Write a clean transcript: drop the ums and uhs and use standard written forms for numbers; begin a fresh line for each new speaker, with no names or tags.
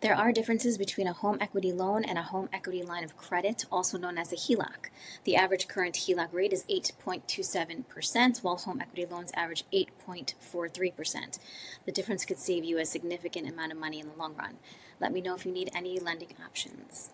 There are differences between a home equity loan and a home equity line of credit, also known as a HELOC. The average current HELOC rate is 8.27%, while home equity loans average 8.43%. The difference could save you a significant amount of money in the long run. Let me know if you need any lending options.